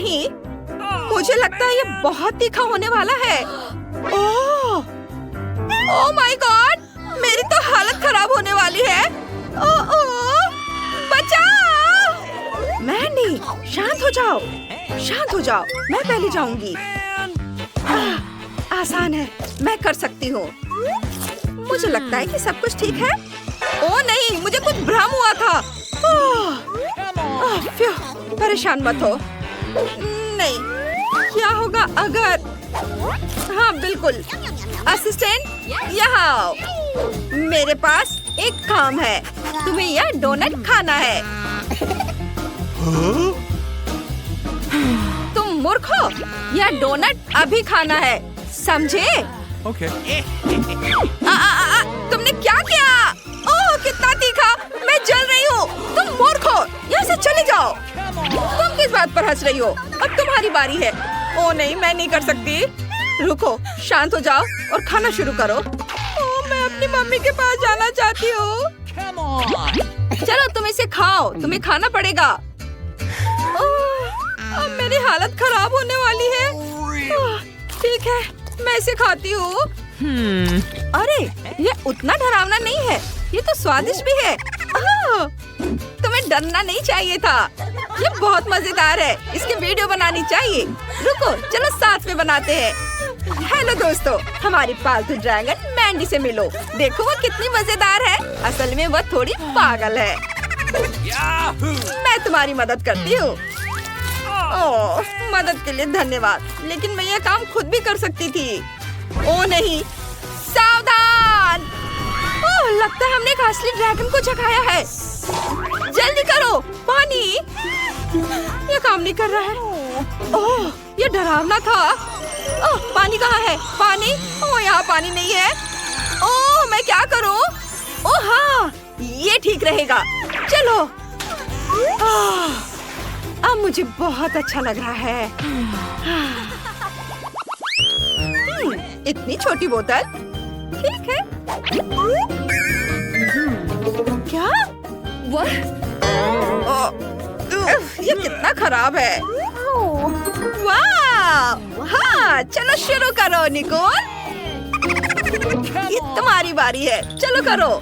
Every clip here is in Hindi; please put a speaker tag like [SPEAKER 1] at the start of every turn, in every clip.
[SPEAKER 1] नहीं, मुझे लगता है ये बहुत तीखा होने वाला है। ओह माय गॉड, मेरी तो हालत खराब होने वाली है। बचाओ! मैंडी, शांत हो जाओ, शांत हो जाओ। मैं पहले जाऊंगी। आसान है, मैं कर सकती हूँ। मुझे लगता है कि सब कुछ ठीक है। ओह नहीं, मुझे कुछ भ्रम हुआ था। परेशान मत हो। नहीं, क्या होगा अगर... हाँ बिल्कुल, असिस्टेंट यहाँ आओ। मेरे पास एक काम है, तुम्हें यह डोनट खाना है। तुम मूर्ख हो, यह डोनट अभी खाना है, समझे?
[SPEAKER 2] Okay.
[SPEAKER 1] तुमने क्या किया? ओह कितना तीखा, मैं जल रही हूँ। तुम मूर्ख हो, यहाँ से चले जाओ। तुम किस बात पर हंस रही हो? अब तुम्हारी बारी है। ओह नहीं, मैं नहीं कर सकती। रुको, शांत हो जाओ और खाना शुरू करो। ओह मैं अपनी मम्मी के पास जाना चाहती हूँ। चलो तुम इसे खाओ, तुम्हें खाना पड़ेगा। अब मेरी हालत खराब होने वाली है। ठीक है, मैं इसे खाती हूँ। अरे ये उतना डरावना नहीं है, ये तो स्वादिष्ट भी है। तुम्हें डरना नहीं चाहिए था। ये बहुत मजेदार है, इसकी वीडियो बनानी चाहिए। रुको, चलो साथ में बनाते हैं। हेलो दोस्तों, हमारी पालतू ड्रैगन मैंडी से मिलो। देखो वो कितनी मजेदार है। असल में वह थोड़ी पागल है। मैं तुम्हारी मदद करती हूँ। ओह, मदद के लिए धन्यवाद, लेकिन मैं यह काम खुद भी कर सकती थी। ओह नहीं, सावधान! ओह, लगता है हमने एक असली ड्रैगन को जगाया है। जल्दी करो, पानी! यह काम नहीं कर रहा है। ओह, यह डरावना था। ओह, पानी कहाँ है? पानी? ओह, यहाँ पानी नहीं है। ओह, मैं क्या करूँ? ओह हाँ, ये ठीक रहेगा। चलो। अब मुझे बहुत अच्छा लग रहा है। इतनी छोटी बोतल, ठीक है। क्या? ये कितना खराब है। वाह! हाँ, चलो शुरू करो निकोल। ये तुम्हारी बारी है, चलो करो।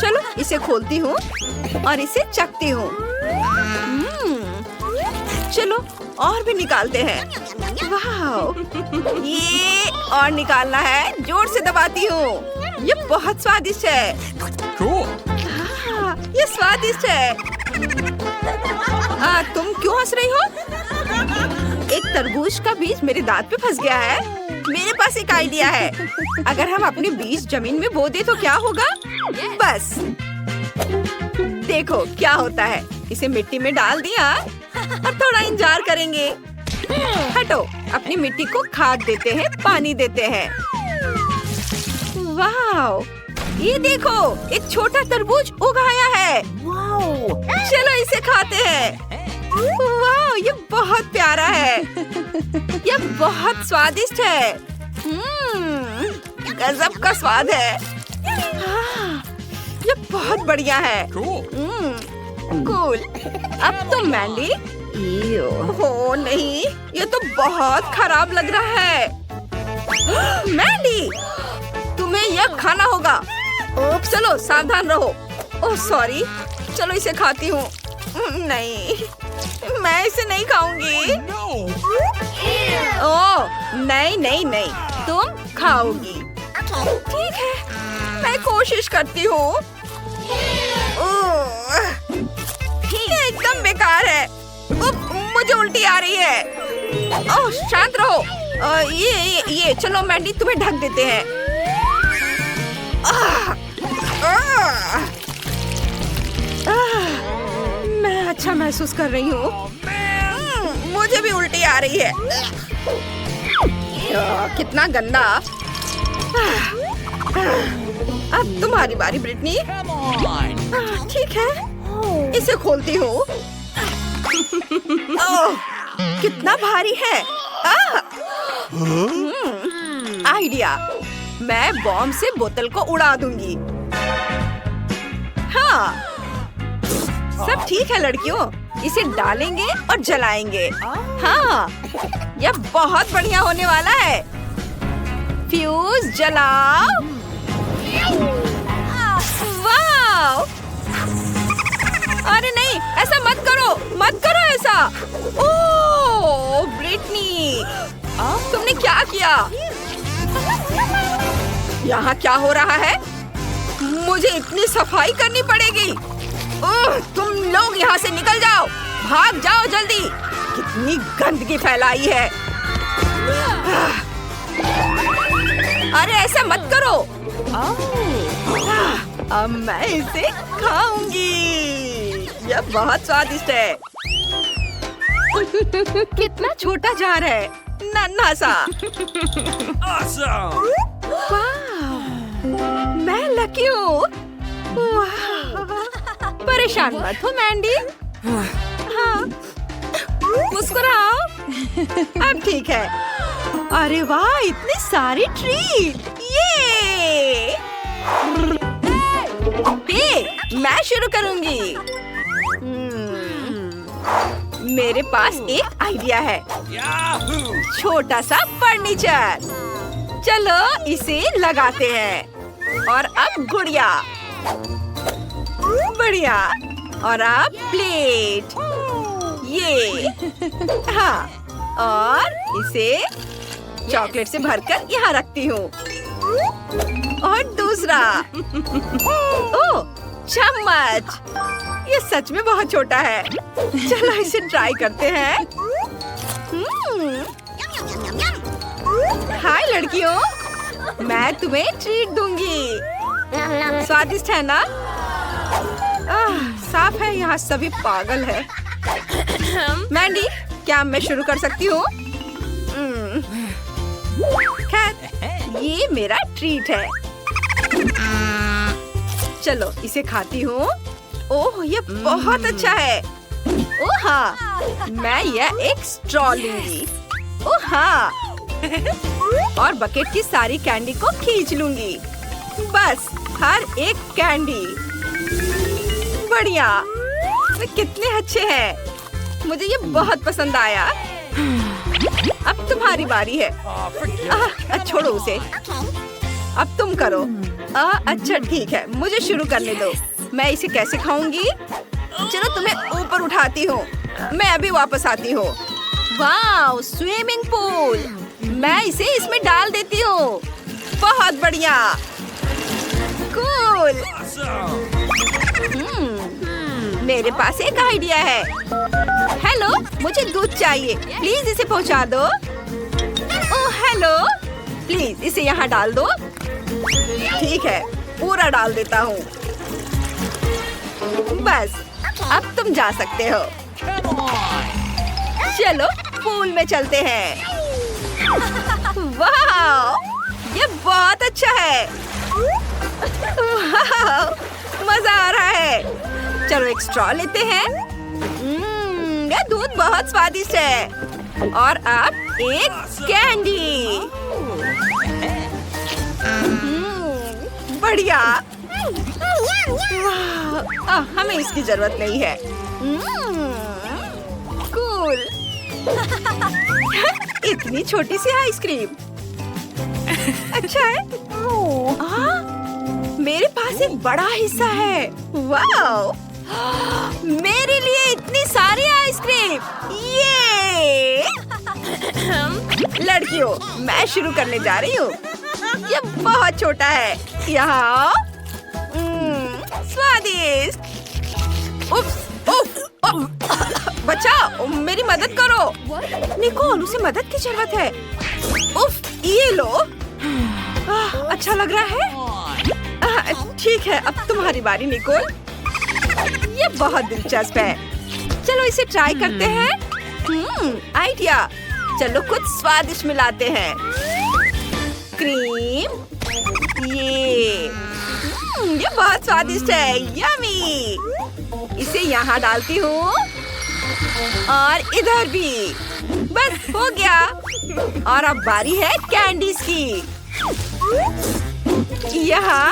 [SPEAKER 1] चलो इसे खोलती हूँ और इसे चखती हूँ। चलो और भी निकालते हैं। वाह! ये और निकालना है, जोर से दबाती हूँ। ये बहुत स्वादिष्ट है। हाँ, ये स्वादिष्ट है। तुम क्यों हंस रही हो? एक तरबूज का बीज मेरे दांत पे फंस गया है। मेरे पास एक आइडिया है। अगर हम अपने बीज जमीन में बो दे तो क्या होगा? बस देखो क्या होता है। इसे मिट्टी में डाल दिया और थोड़ा इंतजार करेंगे। हटो, अपनी मिट्टी को खाद देते हैं, पानी देते हैं। वाह! ये देखो, एक छोटा तरबूज उग आया है। चलो इसे खाते हैं। वाह! ये बहुत प्यारा है। ये बहुत स्वादिष्ट है। गजब का स्वाद है। ये बहुत बढ़िया है। कूल। अब तो मैंडी। हो नहीं, ये तो बहुत खराब लग रहा है। मैंडी, तुम्हें यह खाना होगा। ओह, चलो सावधान रहो। ओह सॉरी, चलो इसे खाती हूँ। नहीं, मैं इसे नहीं खाऊंगी। ओह नहीं नहीं नहीं, तुम खाओगी। ठीक है, मैं कोशिश करती हूँ। ये एकदम बेकार है। मुझे उल्टी आ रही है। ओह शांत रहो। ये चलो मैंडी, तुम्हें ढक देते हैं। मैं अच्छा महसूस कर रही हूँ। मुझे भी उल्टी आ रही है। कितना गंदा। अब तुम्हारी बारी ब्रिटनी। ठीक है, इसे खोलती हूँ। ओह, कितना भारी है। आइडिया, मैं बॉम्ब से बोतल को उड़ा दूंगी। हाँ, सब ठीक है लड़कियों, इसे डालेंगे और जलाएंगे। हाँ, यह बहुत बढ़िया होने वाला है। फ्यूज जलाओ। वाह! अरे नहीं, ऐसा मत करो ऐसा। ओह ब्रिटनी, तुमने क्या किया? यहाँ क्या हो रहा है? मुझे इतनी सफाई करनी पड़ेगी। ओह, तुम लोग यहाँ से निकल जाओ, भाग जाओ जल्दी। कितनी गंदगी फैलाई है। अरे ऐसा मत करो। अब मैं इसे खाऊंगी। यह बहुत स्वादिष्ट है। कितना छोटा जार है, नन्हा सा।
[SPEAKER 2] Awesome!
[SPEAKER 1] मैं लकी हूँ। परेशान मत हो मैंडी। हाँ, मुस्कुराओ। अब ठीक है। अरे वाह, इतनी सारी ट्रीट। ये मैं शुरू करूंगी। मेरे पास एक आइडिया है।
[SPEAKER 2] Yahoo!
[SPEAKER 1] छोटा सा फर्नीचर। चलो इसे लगाते हैं। और अब गुड़िया। बढ़िया। और अब प्लेट। ये। हाँ, और इसे चॉकलेट से भरकर यहाँ रखती हूँ। और दूसरा। ओह, चम्मच। ये सच में बहुत छोटा है। चलो इसे ट्राई करते हैं। हाय लड़कियों, मैं तुम्हें ट्रीट दूंगी। स्वादिष्ट है ना? साफ है, यहाँ सभी पागल है। मैंडी, क्या मैं शुरू कर सकती हूँ? खैर, ये मेरा ट्रीट है। चलो इसे खाती हूँ। ओह, ये बहुत अच्छा है। ओह हाँ, मैं यह एक स्ट्रॉ लूंगी। ओह हाँ, और बकेट की सारी कैंडी को खींच लूंगी। बस हर एक कैंडी। बढ़िया, वे कितने अच्छे हैं। मुझे ये बहुत पसंद आया। अब तुम्हारी बारी है। छोड़ो उसे। अब तुम करो। अच्छा ठीक है, मुझे शुरू करने दो। मैं इसे कैसे खाऊंगी? चलो तुम्हें ऊपर उठाती हूँ। मैं अभी वापस आती हूँ। वाह, स्विमिंग पूल। मैं इसे इसमें डाल देती हूँ। बहुत बढ़िया। कूल। मेरे पास एक आइडिया है। हेलो, मुझे दूध चाहिए। प्लीज इसे पहुँचा दो। ओह हेलो, प्लीज इसे यहाँ डाल दो। ठीक है, पूरा डाल देता हूँ। बस, अब तुम जा सकते हो। चलो पूल में चलते हैं। वाह, ये बहुत अच्छा है। वाह, मजा आ रहा है। चलो एक स्ट्रॉ लेते हैं। ये दूध बहुत स्वादिष्ट है। और अब एक कैंडी। बढ़िया। वाह, हमें इसकी जरूरत नहीं है। कूल। इतनी छोटी सी आइसक्रीम। अच्छा है। मेरे पास एक बड़ा हिस्सा है। वाह, मेरे लिए इतनी सारी आइसक्रीम। ये लड़कियों, मैं शुरू करने जा रही हूँ। ये बहुत छोटा है। यहाँ स्वादिष्ट। उफ्स, उफ, बच्चा मेरी मदद करो। निकोल, उसे मदद की जरूरत है। उफ, ये लो। अच्छा लग रहा है। ठीक है, अब तुम्हारी बारी निकोल। ये बहुत दिलचस्प है। चलो इसे ट्राई करते हैं। आइडिया। चलो कुछ स्वादिष्ट मिलाते हैं। क्रीम। ये बहुत स्वादिष्ट है। यमी। इसे यहाँ डालती हूँ और इधर भी। बस हो गया। और अब बारी है कैंडीज की। यहाँ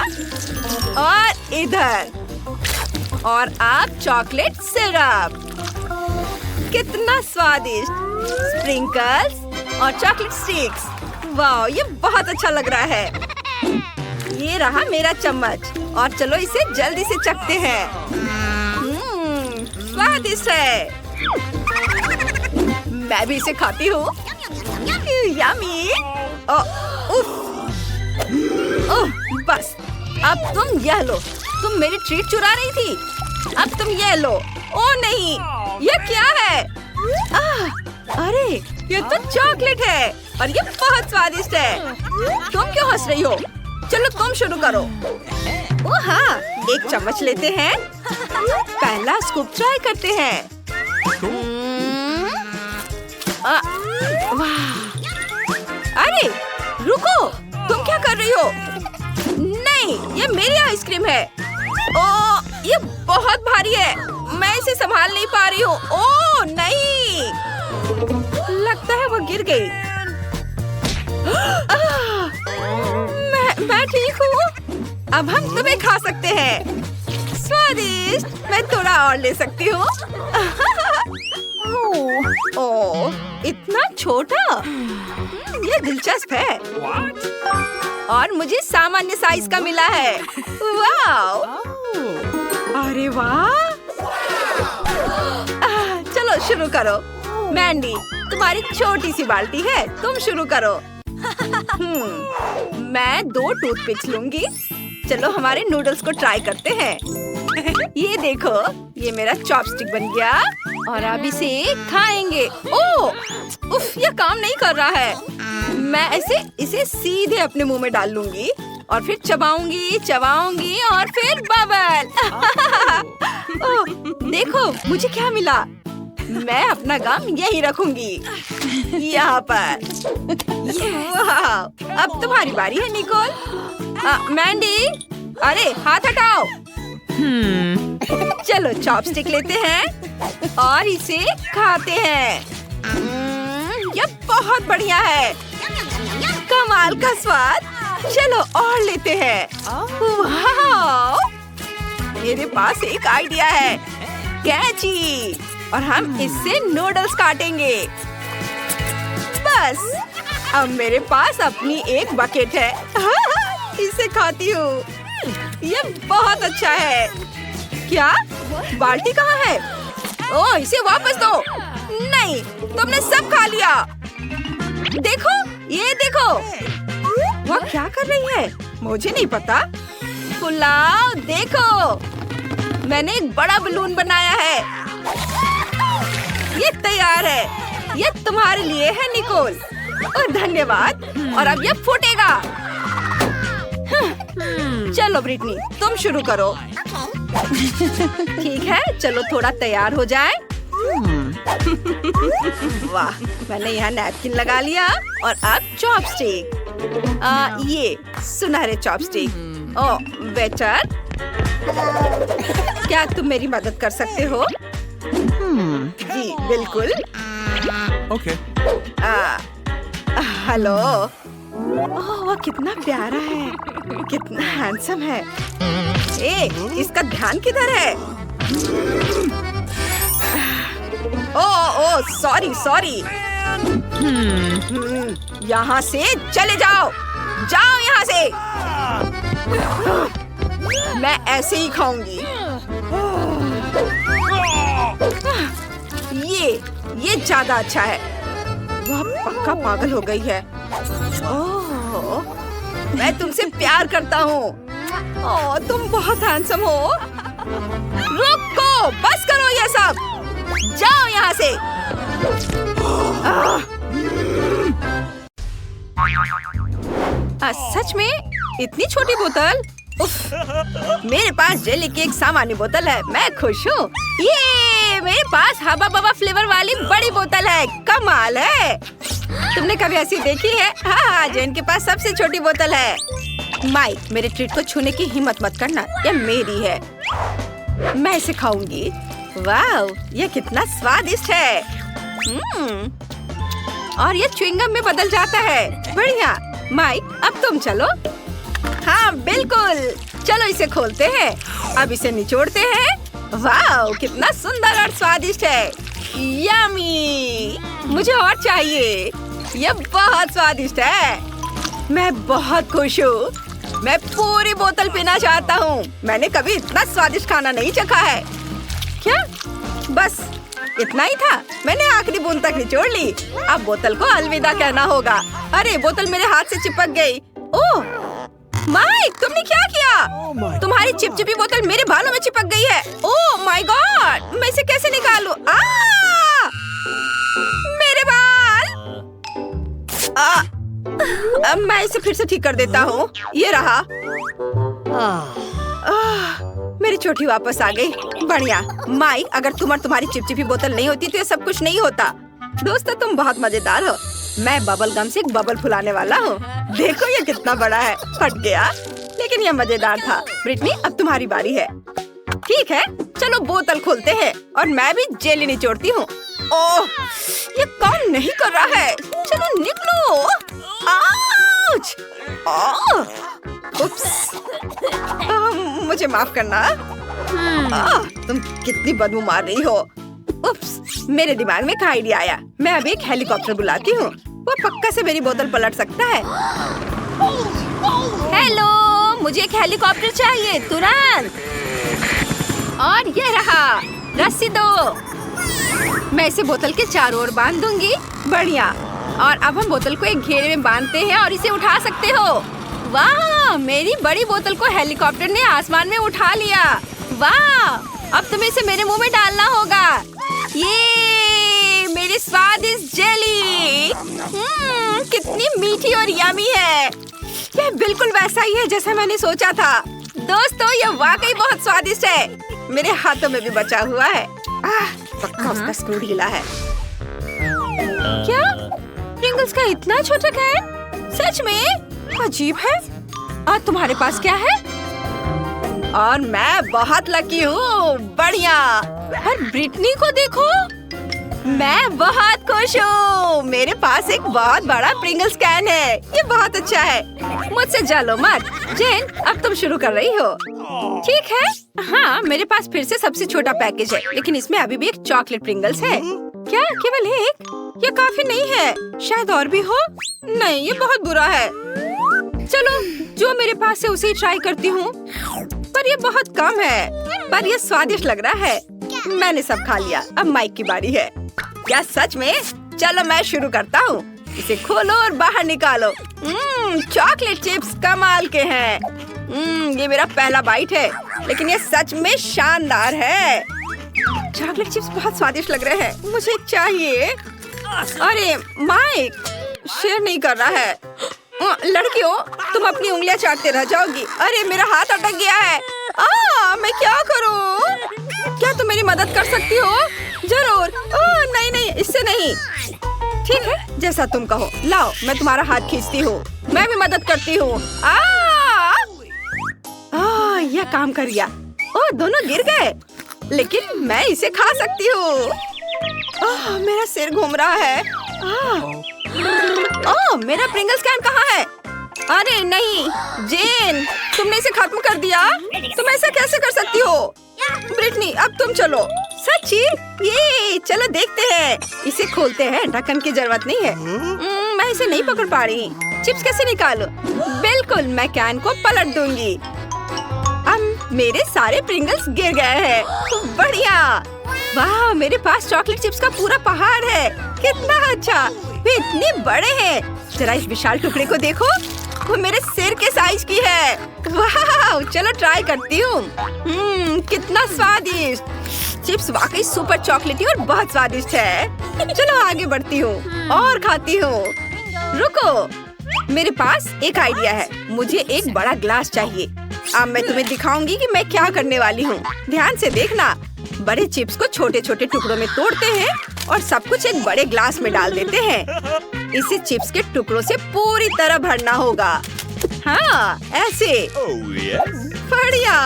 [SPEAKER 1] और इधर। और अब चॉकलेट सिरप। कितना स्वादिष्ट। स्प्रिंकल्स और चॉकलेट स्टिक्स। वाह, ये बहुत अच्छा लग रहा है। ये रहा मेरा चम्मच और चलो इसे जल्दी से चखते हैं। स्वादिष्ट है। मैं भी इसे खाती हूँ। यम्मी। बस, अब तुम यह लो। तुम मेरी ट्रीट चुरा रही थी। अब तुम ये लो। ओ नहीं, ये क्या है? अरे, ये तो चॉकलेट है और ये बहुत स्वादिष्ट है। तुम क्यों हंस रही हो? चलो तुम शुरू करो। ओ हाँ, एक चम्मच लेते हैं। पहला स्कूप ट्राई करते हैं। वाह! अरे रुको, तुम क्या कर रही हो? नहीं, ये मेरी आइसक्रीम है। ओ, ये बहुत भारी है। मैं इसे संभाल नहीं पा रही हूँ। ओ नहीं, लगता है वो गिर गई। मैं ठीक हूँ। अब हम तुम्हें खा सकते हैं। स्वादिष्ट। मैं थोड़ा और ले सकती हूँ। ओह, इतना छोटा। ये दिलचस्प है। और मुझे सामान्य साइज का मिला है। वाह! अरे वाह! चलो शुरू करो। मैंडी, तुम्हारी छोटी सी बाल्टी है, तुम शुरू करो। मैं 2 टूथपिक्स लूंगी। चलो हमारे नूडल्स को ट्राई करते हैं। ये देखो, ये मेरा चॉपस्टिक बन गया और अब इसे खाएंगे। ओह, उफ, ये काम नहीं कर रहा है। मैं इसे सीधे अपने मुंह में डाल लूंगी और फिर चबाऊंगी और फिर बबल। ओह, देखो मुझे क्या मिला। मैं अपना गम यहीं रखूंगी, यहाँ पर। वाह! अब तुम्हारी बारी है निकोल। मैंडी, अरे हाथ हटाओ। चलो चॉपस्टिक लेते हैं और इसे खाते हैं। ये बहुत बढ़िया है। कमाल का स्वाद। चलो और लेते हैं। वाह! मेरे पास एक आइडिया है। कैची, और हम इससे नूडल्स काटेंगे। बस, अब मेरे पास अपनी एक बकेट है। इसे खाती हूँ। ये बहुत अच्छा है। क्या? बाल्टी कहाँ है? ओह, इसे वापस दो। नहीं, तुमने सब खा लिया। देखो, ये देखो। वह क्या कर रही है? मुझे नहीं पता। पुलाव, देखो, मैंने एक बड़ा बलून बनाया है। ये तैयार है। ये तुम्हारे लिए है निकोल। ओह, धन्यवाद। और अब ये फूटेगा। चलो ब्रिटनी, तुम शुरू करो। ठीक है, चलो थोड़ा तैयार हो जाए। वाह, मैंने यहाँ नैपकिन लगा लिया और अब चॉपस्टिक। ये सुनहरे चॉपस्टिक। ओह, वेटर, क्या तुम मेरी मदद कर सकते हो? जी बिल्कुल।
[SPEAKER 2] ओके।
[SPEAKER 1] हेलो। ओह, वह कितना प्यारा है, कितना हैंडसम है। इसका ध्यान किधर है? ओह, सॉरी। यहाँ से चले जाओ यहाँ से। मैं ऐसे ही खाऊंगी। ये ज्यादा अच्छा है। वह पक्का पागल हो गई है। ओह, मैं तुमसे प्यार करता हूँ। ओह, तुम बहुत हैंडसम हो। रुको, बस करो ये सब। जाओ यहाँ से। सच में इतनी छोटी बोतल? उफ, मेरे पास जेली की एक सामान्य बोतल है। मैं खुश हूँ। ये मेरे पास हबा बबा फ्लेवर वाली बड़ी बोतल है। कमाल है। तुमने कभी ऐसी देखी है? हाँ, जेन के पास सबसे छोटी बोतल है। माइक, मेरे ट्रीट को छूने की हिम्मत मत करना। ये मेरी है। मैं इसे खाऊंगी। वाह, ये कितना स्वादिष्ट है। और ये च्युइंगम में बदल जाता है। बढ़िया। माइक, अब तुम चलो। हाँ बिल्कुल, चलो इसे खोलते हैं। अब इसे निचोड़ते हैं वाह, कितना सुंदर और स्वादिष्ट है। यम्मी, मुझे और चाहिए। ये बहुत स्वादिष्ट है। मैं बहुत खुश हूँ। मैं पूरी बोतल पीना चाहता हूँ। मैंने कभी इतना स्वादिष्ट खाना नहीं चखा है। क्या? बस इतना ही था? मैंने आखिरी बूंद तक निचोड़ ली। अब बोतल को अलविदा कहना होगा। अरे, बोतल मेरे हाथ से चिपक गई। ओह माइक, तुमने क्या किया? तुम्हारी चिपचिपी बोतल मेरे बालों में चिपक गई है। ओह माय गॉड, मैं इसे कैसे निकालूं? मेरे बाल! अब मैं इसे फिर से ठीक कर देता हूँ। ये रहा। मेरी चोटी वापस आ गई। बढ़िया। माइक, अगर तुम और तुम्हारी चिपचिपी बोतल नहीं होती तो ये सब कुछ नहीं होता। दोस्तों, तुम बहुत मजेदार हो। मैं बबल गम से एक बबल फुलाने वाला हूँ। देखो ये कितना बड़ा है। फट गया, लेकिन ये मजेदार था। ब्रिटनी, अब तुम्हारी बारी है। ठीक है, चलो बोतल खोलते हैं और मैं भी जेली निचोड़ती हूँ। ओह, ये काम नहीं कर रहा है। चलो निकलो। आउच! उप्स। मुझे माफ करना। तुम कितनी बदबू मार रही हो। उप्स, मेरे दिमाग में एक आइडिया आया। मैं अभी एक हेलीकॉप्टर बुलाती हूँ। वो पक्का से मेरी बोतल पलट सकता है। हेलो, मुझे एक हेलीकॉप्टर चाहिए तुरंत। और ये रहा, रस्सी दो। मैं इसे बोतल के चारों ओर बांध दूंगी। बढ़िया। और अब हम बोतल को एक घेरे में बांधते हैं और इसे उठा सकते हो। वाह, मेरी बड़ी बोतल को हेलीकॉप्टर ने आसमान में उठा लिया। वाह, अब तुम्हें इसे मेरे मुंह में डालना होगा। ये मेरी स्वादिष्ट जेली। कितनी मीठी और यमी है। ये बिल्कुल वैसा ही है जैसा मैंने सोचा था। दोस्तों, ये वाकई बहुत स्वादिष्ट है। मेरे हाथों में भी बचा हुआ है। पक्का उसका स्क्रू ढीला है। क्या? प्रिंगल्स का इतना छोटा कैन? सच में? अजीब है। और तुम्हारे पास क्या है? और मैं बहुत लकी हूँ। बढ़िया। और ब्रिटनी को देखो, मैं बहुत खुश हूँ। मेरे पास एक बहुत बड़ा प्रिंगल्स कैन है। ये बहुत अच्छा है। मुझसे जलो मत। जेन, अब तुम शुरू कर रही हो। ठीक है। हाँ, मेरे पास फिर से सबसे छोटा पैकेज है, लेकिन इसमें अभी भी एक चॉकलेट प्रिंगल्स है। क्या केवल एक? ये काफी नहीं है। शायद और भी हो। नहीं, ये बहुत बुरा है। चलो, जो मेरे पास है उसे ही ट्राई करती हूँ। पर ये बहुत कम है। पर ये स्वादिष्ट लग रहा है। मैंने सब खा लिया। अब माइक की बारी है। क्या सच में? चलो मैं शुरू करता हूँ। इसे खोलो और बाहर निकालो। चॉकलेट चिप्स कमाल के हैं। ये मेरा पहला बाइट है, लेकिन ये सच में शानदार है। चॉकलेट चिप्स बहुत स्वादिष्ट लग रहे हैं। मुझे चाहिए। अरे माइक, शेयर नहीं कर रहा है। लड़कियों, तुम अपनी उंगलियां चाटते रह जाओगी। अरे, मेरा हाथ अटक गया है। मैं क्या करूं? क्या तुम मेरी मदद कर सकती हो? जरूर। नहीं नहीं, इससे नहीं। ठीक है, जैसा तुम कहो। लाओ, मैं तुम्हारा हाथ खींचती हूँ। मैं भी मदद करती हूँ। यह काम कर गया। दोनों गिर गए, लेकिन मैं इसे खा सकती हूँ। मेरा सिर घूम रहा है। मेरा प्रिंगल्स कैन कहाँ है? अरे नहीं, जेन, तुमने इसे खत्म कर दिया। तुम ऐसा कैसे कर सकती हो? ब्रिटनी, अब तुम चलो। सच्ची? ये चलो देखते हैं। इसे खोलते हैं। ढक्कन की जरूरत नहीं है। मैं इसे नहीं पकड़ पा रही। चिप्स कैसे निकालूं? बिल्कुल, मैं कैन को पलट दूंगी। अब मेरे सारे प्रिंगल्स गिर गए हैं। बढ़िया। वाह, मेरे पास चॉकलेट चिप्स का पूरा पहाड़ है। कितना अच्छा। वे इतने बड़े हैं। जरा इस विशाल टुकड़े को देखो। वो मेरे सिर के साइज की है। वाह, चलो ट्राई करती हूँ। कितना स्वादिष्ट। चिप्स वाकई सुपर चॉकलेटी और बहुत स्वादिष्ट है। चलो आगे बढ़ती हूँ और खाती हूँ। रुको, मेरे पास एक आइडिया है। मुझे एक बड़ा ग्लास चाहिए। अब मैं तुम्हें दिखाऊंगी कि मैं क्या करने वाली हूँ। ध्यान से देखना। बड़े चिप्स को छोटे छोटे टुकड़ों में तोड़ते हैं और सब कुछ एक बड़े ग्लास में डाल देते हैं। इसे चिप्स के टुकड़ों से पूरी तरह भरना होगा। हाँ, ऐसे। बढ़िया।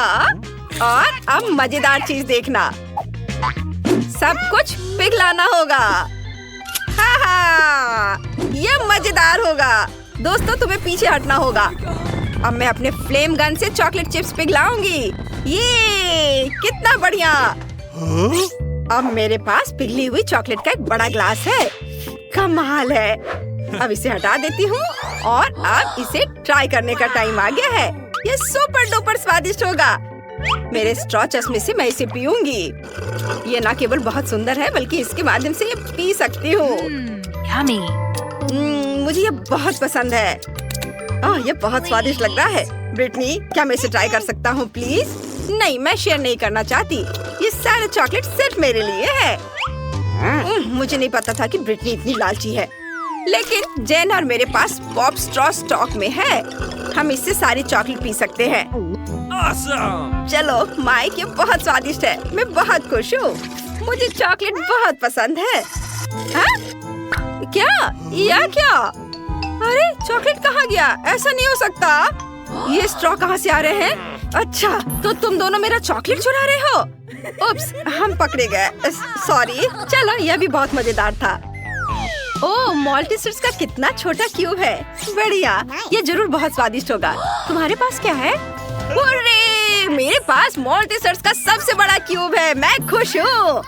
[SPEAKER 1] और अब मजेदार चीज देखना। सब कुछ पिघलाना होगा। हाँ, ये मजेदार होगा। दोस्तों, तुम्हें पीछे हटना होगा। अब मैं अपने फ्लेम गन से चॉकलेट चिप्स पिघलाऊंगी। ये कितना बढ़िया। अब मेरे पास पिघली हुई चॉकलेट का एक बड़ा ग्लास है। कमाल है। अब इसे हटा देती हूँ और अब इसे ट्राई करने का टाइम आ गया है। ये सुपर डुपर स्वादिष्ट होगा। मेरे स्ट्रॉ चश्मे से मैं इसे पीऊंगी। ये ना केवल बहुत सुंदर है बल्कि इसके माध्यम से ये पी सकती हूँ। मुझे ये बहुत पसंद है। ये बहुत स्वादिष्ट लग रहा है। ब्रिटनी, क्या मैं इसे ट्राई कर सकता हूँ प्लीज? नहीं, मैं शेयर नहीं करना चाहती। ये सारे चॉकलेट सिर्फ मेरे लिए है। मुझे नहीं पता था कि ब्रिटनी इतनी लालची है। लेकिन जेन और मेरे पास पॉप स्ट्रॉ स्टॉक में है। हम इससे सारी चॉकलेट पी सकते हैं।
[SPEAKER 2] Awesome!
[SPEAKER 1] चलो माइक, ये बहुत स्वादिष्ट है। मैं बहुत खुश हूँ। मुझे चॉकलेट बहुत पसंद है। हाँ? क्या? अरे चॉकलेट कहाँ गया? ऐसा नहीं हो सकता। ये स्ट्रॉ कहाँ से आ रहे हैं? अच्छा, तो तुम दोनों मेरा चॉकलेट चुरा रहे हो? उप्स, हम पकड़े गए। सॉरी। चलो, यह भी बहुत मजेदार था। ओह, मॉल्टीसर्स का कितना छोटा क्यूब है। बढ़िया, ये जरूर बहुत स्वादिष्ट होगा। तुम्हारे पास क्या है? हुर्रे! मेरे पास मॉल्टीसर्स का सबसे बड़ा क्यूब है। मैं खुश हूँ।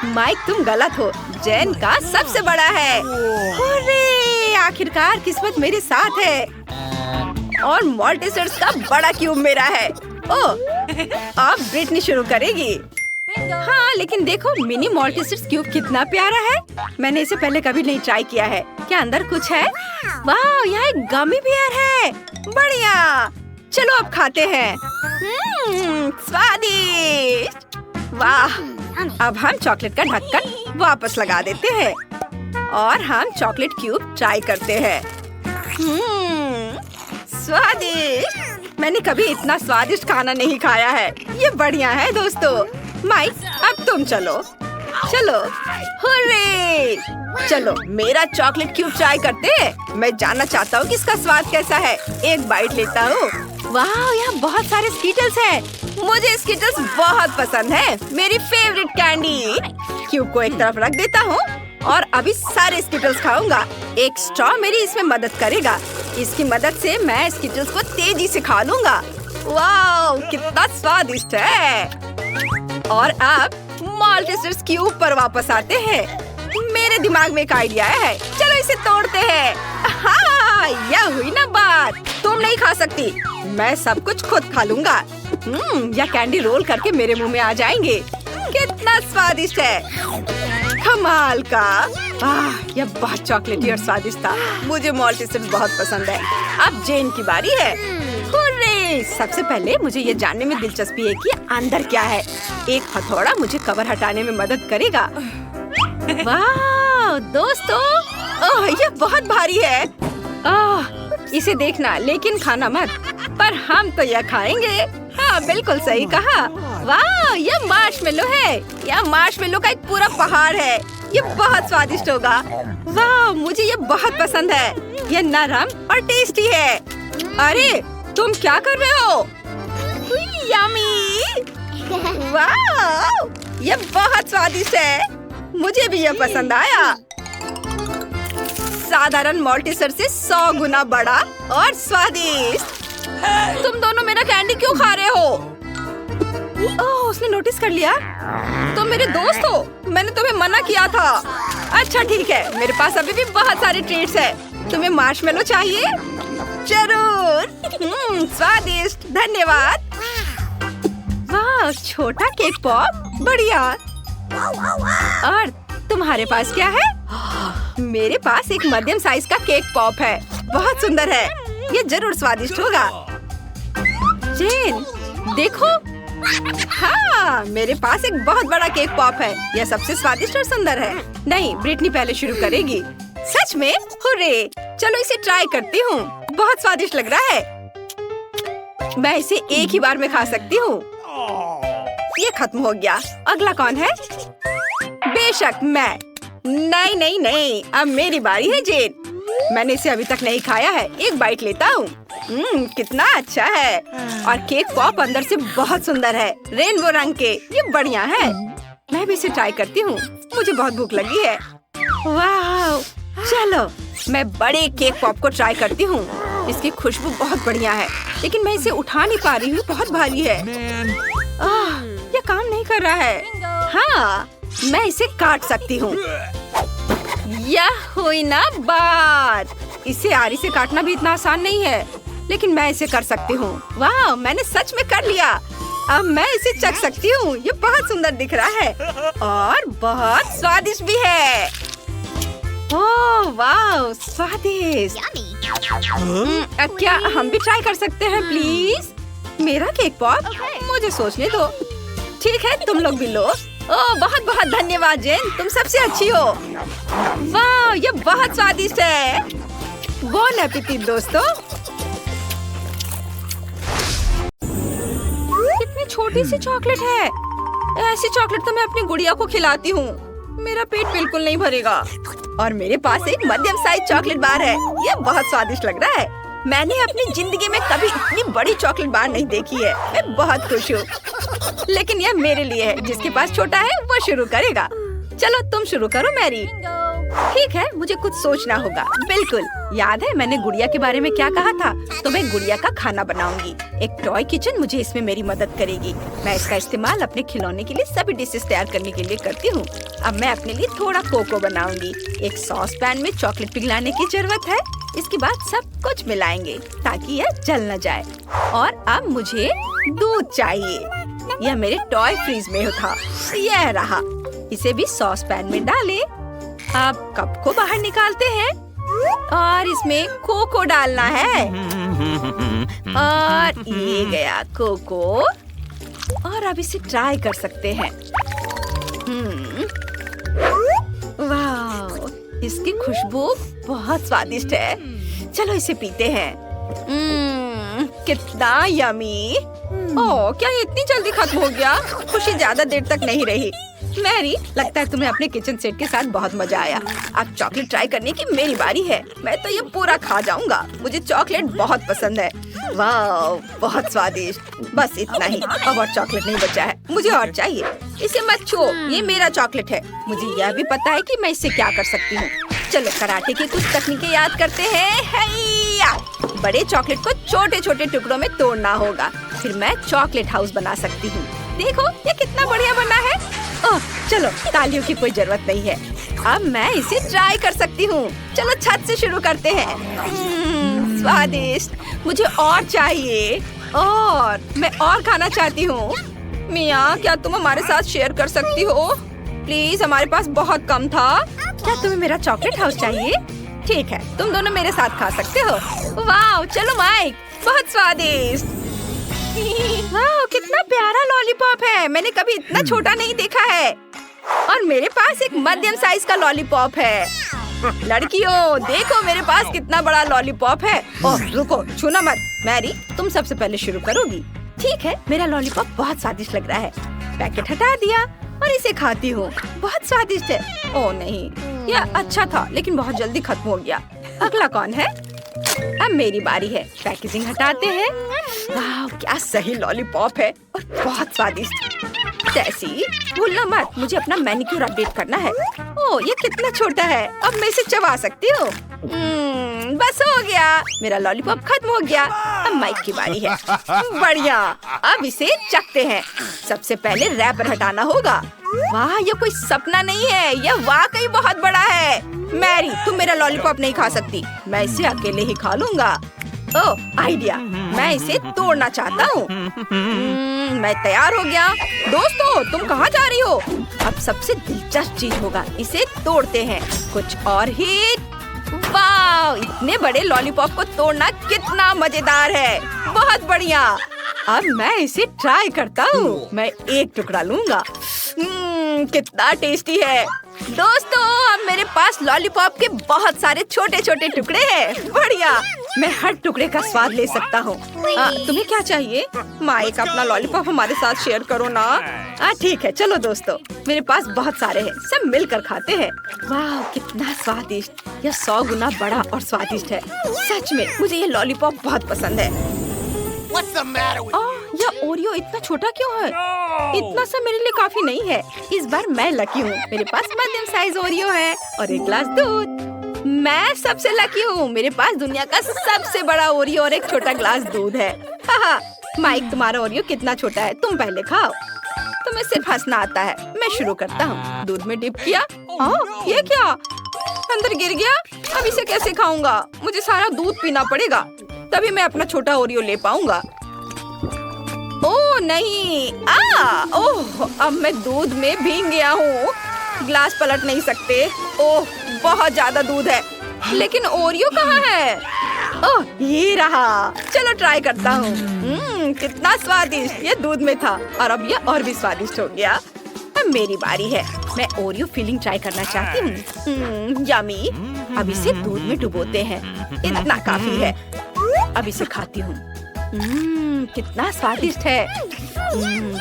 [SPEAKER 1] माइक, तुम गलत हो। जेन का सबसे बड़ा है। हुर्रे! आखिरकार किस्मत मेरे साथ है और मॉल्टीसर्स का बड़ा क्यूब मेरा है। ओह, अब ब्रिटनी शुरू करेगी। हाँ, लेकिन देखो मिनी मॉल्टीसर्स क्यूब कितना प्यारा है। मैंने इसे पहले कभी नहीं ट्राई किया है। क्या अंदर कुछ है? वाह, यहाँ एक गमी बियर है। बढ़िया, चलो अब खाते हैं। स्वादिष्ट। वाह, अब हम चॉकलेट का ढक्कन वापस लगा देते हैं और हम चॉकलेट क्यूब ट्राई करते हैं। स्वादिष्ट। मैंने कभी इतना स्वादिष्ट खाना नहीं खाया है। ये बढ़िया है दोस्तों। माइक, अब तुम चलो। हुर्रे! चलो मेरा चॉकलेट क्यूब ट्राई करते हैं। मैं जानना चाहता हूँ कि इसका स्वाद कैसा है। एक बाइट लेता हूँ। वाह, यहाँ बहुत सारे स्कीटल्स हैं। मुझे स्कीटल्स बहुत पसंद है। मेरी फेवरेट कैंडी। क्यूब को एक तरफ रख देता हूँ और अभी सारे स्कीटल्स खाऊंगा। एक स्ट्रॉ मेरी इसमें मदद करेगा। इसकी मदद से मैं स्कीटल्स को तेजी से खा लूंगा। वाह, कितना स्वादिष्ट है। और अब मॉल्टीसर्स क्यूब पर वापस आते हैं। मेरे दिमाग में एक आइडिया है। चलो इसे तोड़ते हैं। हाँ, यह हुई ना बात। तुम नहीं खा सकती। मैं सब कुछ खुद खा लूंगा। यह कैंडी रोल करके मेरे मुंह में आ जाएंगे। कितना स्वादिष्ट है। कमाल का। यह बहुत चॉकलेटी और स्वादिष्ट था। मुझे मॉल्टीसर्स बहुत पसंद है। अब जेन की बारी है। हुर्रे! सबसे पहले मुझे ये जानने में दिलचस्पी है कि अंदर क्या है। एक हथौड़ा मुझे कवर हटाने में मदद करेगा। वाह दोस्तों, ओह ये बहुत भारी है। इसे देखना लेकिन खाना मत। पर हम तो यह खाएंगे। हाँ बिल्कुल सही कहा। वाह, यह मार्शमेलो है। यह मार्शमेलो का एक पूरा पहाड़ है। ये बहुत स्वादिष्ट होगा। वाह, मुझे ये बहुत पसंद है। यह नरम और टेस्टी है। अरे तुम क्या कर रहे हो? यम्मी! वाह, ये बहुत स्वादिष्ट है। मुझे भी यह पसंद आया। साधारण मॉल्टीसर से 100 गुना बड़ा और स्वादिष्ट। तुम दोनों मेरा कैंडी क्यों खा रहे हो? ओह, उसने नोटिस कर लिया। तुम मेरे दोस्त हो। मैंने तुम्हें मना किया था। अच्छा ठीक है, मेरे पास अभी भी बहुत सारे ट्रीट्स हैं। तुम्हें मार्शमेलो चाहिए? जरूर। स्वादिष्ट, धन्यवाद। वाह, छोटा केक पॉप, बढ़िया। और तुम्हारे पास क्या है? मेरे पास एक मध्यम साइज का केक पॉप है। बहुत सुंदर है। ये जरूर स्वादिष्ट होगा। जेन, देखो। हाँ, मेरे पास एक बहुत बड़ा केक पॉप है। यह सबसे स्वादिष्ट और सुंदर है। नहीं, ब्रिटनी पहले शुरू करेगी। सच में? हुर्रे! चलो इसे ट्राई करती हूँ। बहुत स्वादिष्ट लग रहा है। मैं इसे एक ही बार में खा सकती हूँ। ये खत्म हो गया। अगला कौन है? बेशक मैं। नहीं नहीं नहीं, अब मेरी बारी है जेन। मैंने इसे अभी तक नहीं खाया है। एक बाइट लेता हूँ। कितना अच्छा है। और केक पॉप अंदर से बहुत सुंदर है, रेनबो रंग के। ये बढ़िया है। मैं भी इसे ट्राई करती हूँ। मुझे बहुत भूख लगी है। वाह, चलो मैं बड़े केक पॉप को ट्राई करती हूँ। इसकी खुशबू बहुत बढ़िया है, लेकिन मैं इसे उठा नहीं पा रही हूँ, बहुत भारी है। ये काम नहीं कर रहा है। हाँ, मैं इसे काट सकती हूँ। यह हुई ना बात। इसे आरी से काटना भी इतना आसान नहीं है, लेकिन मैं इसे कर सकती हूँ। वाह, मैंने सच में कर लिया। अब मैं इसे चख सकती हूँ। ये बहुत सुंदर दिख रहा है और बहुत स्वादिष्ट भी है। ओह वाह, स्वादिष्ट। क्या हम भी ट्राई कर सकते हैं प्लीज? मेरा केक पॉप? मुझे सोचने दो। ठीक है, तुम लोग भी लो। ओह बहुत बहुत धन्यवाद जेन, तुम सबसे अच्छी हो। वाह, ये बहुत स्वादिष्ट है। बोन एपेटिट दोस्तों। कितनी छोटी सी चॉकलेट है। ऐसी चॉकलेट तो मैं अपनी गुड़िया को खिलाती हूँ। मेरा पेट बिल्कुल नहीं भरेगा। और मेरे पास एक मध्यम साइज चॉकलेट बार है। ये बहुत स्वादिष्ट लग रहा है। मैंने अपनी जिंदगी में कभी इतनी बड़ी चॉकलेट बार नहीं देखी है। मैं बहुत खुश हूँ। लेकिन यह मेरे लिए है। जिसके पास छोटा है वो शुरू करेगा। चलो तुम शुरू करो मैरी। ठीक है, मुझे कुछ सोचना होगा। बिल्कुल, याद है मैंने गुड़िया के बारे में क्या कहा था? तो मैं गुड़िया का खाना बनाऊंगी। एक टॉय किचन मुझे इसमें मेरी मदद करेगी। मैं इसका इस्तेमाल अपने खिलौने के लिए सभी डिशेस तैयार करने के लिए करती हूँ। अब मैं अपने लिए थोड़ा कोको बनाऊंगी। एक सॉस पैन में चॉकलेट पिघलाने की जरूरत है। इसके बाद सब कुछ मिलाएंगे ताकि यह जल न जाए। और अब मुझे दूध चाहिए। यह मेरे टॉय फ्रीज में था। यह रहा। इसे भी सॉस पैन में डालें। अब कप को बाहर निकालते हैं और इसमें कोको डालना है। और ये गया कोको। और अब इसे ट्राई कर सकते हैं। वाह, इसकी खुशबू बहुत स्वादिष्ट है। चलो इसे पीते हैं। कितना यमी। ओह, क्या ये इतनी जल्दी खत्म हो गया? खुशी ज्यादा देर तक नहीं रही। मैरी, लगता है तुम्हें अपने किचन सेट के साथ बहुत मजा आया। अब चॉकलेट ट्राई करने की मेरी बारी है। मैं तो ये पूरा खा जाऊंगा। मुझे चॉकलेट बहुत पसंद है। वाह, बहुत स्वादिष्ट। बस इतना ही, अब और चॉकलेट नहीं बचा है। मुझे और चाहिए। इसे मत छो, ये मेरा चॉकलेट है। मुझे यह भी पता है कि मैं इससे क्या कर सकती हूँ। चलो कराटे की कुछ तकनीकें याद करते हैं। हैया! बड़े चॉकलेट को छोटे छोटे टुकड़ों में तोड़ना होगा। फिर मैं चॉकलेट हाउस बना सकती हूँ। देखो ये कितना बढ़िया बना है। ओह, चलो तालियों की कोई जरूरत नहीं है। अब मैं इसे ट्राई कर सकती हूँ। चलो छत से शुरू करते हैं। स्वादिष्ट। मुझे और चाहिए। और मैं और खाना चाहती हूँ। मियाँ, क्या तुम हमारे साथ शेयर कर सकती हो? प्लीज, हमारे पास बहुत कम था। क्या तुम्हें मेरा चॉकलेट हाउस चाहिए? ठीक है, तुम दोनों मेरे साथ खा सकते हो। वाह, चलो माइक, बहुत स्वादिष्ट। वाह, कितना प्यारा लॉलीपॉप है। मैंने कभी इतना छोटा नहीं देखा है। और मेरे पास एक मध्यम साइज का लॉलीपॉप है। लड़कियों, देखो मेरे पास कितना बड़ा लॉलीपॉप है। ओह रुको, छूना मत। मैरी, तुम सबसे पहले शुरू करोगी। ठीक है, मेरा लॉलीपॉप बहुत स्वादिष्ट लग रहा है। पैकेट हटा दिया और इसे खाती हूँ। बहुत स्वादिष्ट है। ओह नहीं, यह अच्छा था लेकिन बहुत जल्दी खत्म हो गया। अगला कौन है? अब मेरी बारी है। पैकेजिंग हटाते हैं। वाह, क्या सही लॉलीपॉप है और बहुत स्वादिष्ट। टेसी, भूलना मत, मुझे अपना मैनिक्योर अपडेट करना है। ओह, ये कितना छोटा है। अब मैं इसे चबा सकती हूँ। बस हो गया, मेरा लॉलीपॉप खत्म हो गया। अब माइक की बारी है। बढ़िया, अब इसे चखते हैं। सबसे पहले रैपर हटाना होगा। वाह, ये कोई सपना नहीं है, यह वाकई बहुत बड़ा है। मैरी, तुम मेरा लॉलीपॉप नहीं खा सकती। मैं इसे अकेले ही खा लूंगा। ओह, आइडिया, मैं इसे तोड़ना चाहता हूँ। मैं तैयार हो गया। दोस्तों, तुम कहाँ जा रही हो? अब सबसे दिलचस्प चीज होगा, इसे तोड़ते हैं। कुछ और हिट। वाह, इतने बड़े लॉलीपॉप को तोड़ना कितना मजेदार है। बहुत बढ़िया। अब मैं इसे ट्राई करता हूँ। मैं एक टुकड़ा लूंगा। कितना टेस्टी है। दोस्तों, अब मेरे पास लॉलीपॉप के बहुत सारे छोटे छोटे टुकड़े हैं। बढ़िया, मैं हर टुकड़े का स्वाद ले सकता हूँ। तुम्हें क्या चाहिए? माइक, अपना लॉलीपॉप हमारे साथ शेयर करो ना। ठीक है, चलो दोस्तों, मेरे पास बहुत सारे हैं, सब मिलकर खाते हैं। वाह, कितना स्वादिष्ट। यह 100 गुना बड़ा और स्वादिष्ट है। सच में मुझे ये लॉलीपॉप बहुत पसंद है। यह ओरियो इतना छोटा क्यों है? इतना सा मेरे लिए काफी नहीं है। इस बार मैं लकी हूँ। मेरे पास मध्यम साइज ओरियो है और एक ग्लास दूध। मैं सबसे लकी हूँ, मेरे पास दुनिया का सबसे बड़ा ओरियो और एक छोटा ग्लास दूध है। हाँ, माइक तुम्हारा ओरियो कितना छोटा है, तुम पहले खाओ। तुम्हें सिर्फ हंसना आता है। मैं शुरू करता हूँ। दूध में डिप किया। ये क्या, अंदर गिर गया। अब इसे कैसे खाऊंगा? मुझे सारा दूध पीना पड़ेगा, तभी मैं अपना छोटा ओरियो ले पाऊंगा। ओह नहीं, ओह, अब मैं दूध में भीग गया हूँ। ग्लास पलट नहीं सकते। ओह, बहुत ज्यादा दूध है, लेकिन ओरियो कहाँ है? ओह, ये रहा। चलो ट्राई करता हूँ। कितना स्वादिष्ट। ये दूध में था और अब ये और भी स्वादिष्ट हो गया। अब मेरी बारी है। मैं ओरियो फिलिंग ट्राई करना चाहती हूँ। यम्मी। अब इसे दूध में डुबोते हैं। इतना काफी है। अब इसे खाती हूँ। कितना स्वादिष्ट है।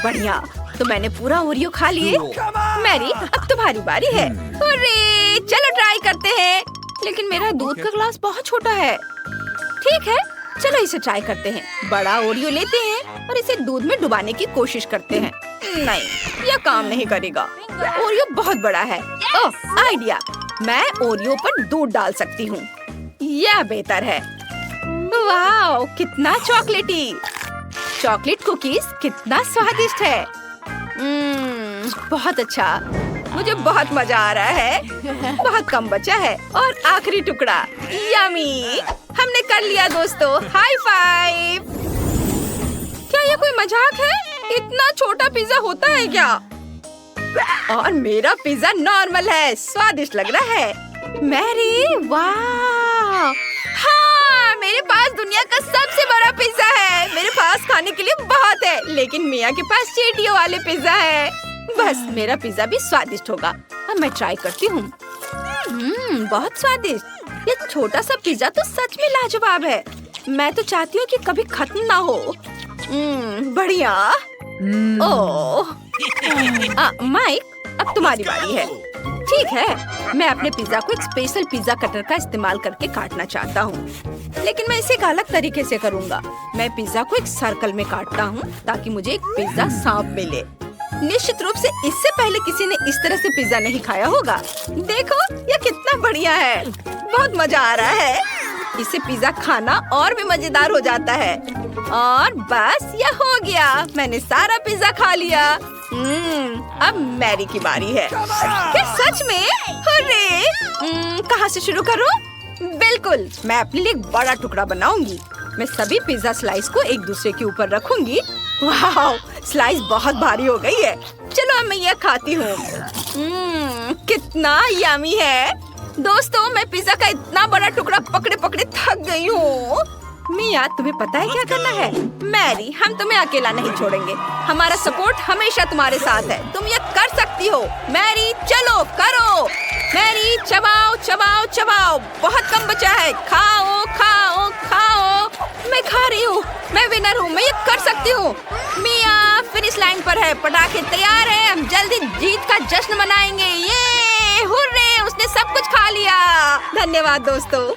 [SPEAKER 1] बढ़िया। तो मैंने पूरा ओरियो खा लिए। मैरी, अब तुम्हारी बारी है। अरे, चलो ट्राई करते हैं। लेकिन मेरा दूध का ग्लास बहुत छोटा है। ठीक है, चलो इसे ट्राई करते हैं। बड़ा ओरियो लेते हैं और इसे दूध में डुबाने की कोशिश करते हैं। नहीं, यह काम नहीं करेगा। ओरियो बहुत बड़ा है। ओह, आइडिया। मैं ओरियो पर दूध डाल सकती हूँ। यह बेहतर है। वाह, कितना चॉकलेटी। चॉकलेट कुकीज कितना स्वादिष्ट है। बहुत अच्छा। मुझे बहुत मजा आ रहा है। बहुत कम बचा है और आखिरी टुकड़ा। यम्मी। हमने कर लिया दोस्तों। High five. क्या ये कोई मजाक है? इतना छोटा पिज्जा होता है क्या? और मेरा पिज्जा नॉर्मल है। स्वादिष्ट लग रहा है। मैरी, वाह। हाँ, मेरे पास दुनिया का सबसे बड़ा पिज्जा है। मेरे पास खाने के लिए बहुत है, लेकिन मिया के पास चीटियों वाले पिज्जा है। बस मेरा पिज्जा भी स्वादिष्ट होगा। अब मैं ट्राई करती हूँ। बहुत स्वादिष्ट। ये छोटा सा पिज्जा तो सच में लाजवाब है। मैं तो चाहती हूँ कि कभी खत्म ना हो। बढ़िया। ओह, माइक, अब तुम्हारी बारी है। ठीक है, मैं अपने पिज्जा को एक स्पेशल पिज्जा कटर का इस्तेमाल करके काटना चाहता हूँ, लेकिन मैं इसे एक अलग तरीके से करूँगा। मैं पिज्जा को एक सर्कल में काटता हूँ ताकि मुझे एक पिज्जा सांप मिले। निश्चित रूप से इससे पहले किसी ने इस तरह से पिज्जा नहीं खाया होगा। देखो, यह कितना बढ़िया है। बहुत मजा आ रहा है। इससे पिज्जा खाना और भी मजेदार हो जाता है। और बस, यह हो गया। मैंने सारा पिज्जा खा लिया। अब मैरी की बारी है। क्या सच में? अरे, कहाँ से शुरू करूँ? बिल्कुल, मैं अपने लिए एक बड़ा टुकड़ा बनाऊंगी। मैं सभी पिज्जा स्लाइस को एक दूसरे के ऊपर रखूंगी। वाह, स्लाइस बहुत भारी हो गई है। चलो अब मैं यह खाती हूँ। कितना यम्मी है। दोस्तों, मैं पिज्जा का इतना बड़ा टुकड़ा पकड़े पकड़े थक गई हूँ। मिया, तुम्हें पता है क्या करना है? मैरी, हम तुम्हें अकेला नहीं छोड़ेंगे। हमारा सपोर्ट हमेशा तुम्हारे साथ है। तुम ये कर सकती हो। मैरी, चलो करो। मैरी, चबाओ चबाओ चबाओ। बहुत कम बचा है। खाओ खाओ खाओ। मैं खा रही हूँ। मैं विनर हूँ। मैं ये कर सकती हूँ। मिया फिनिश लाइन पर है। पटाखे तैयार है। हम जल्दी जीत का जश्न मनाएंगे। ये हुर्रे, उसने सब कुछ खा लिया। धन्यवाद दोस्तों।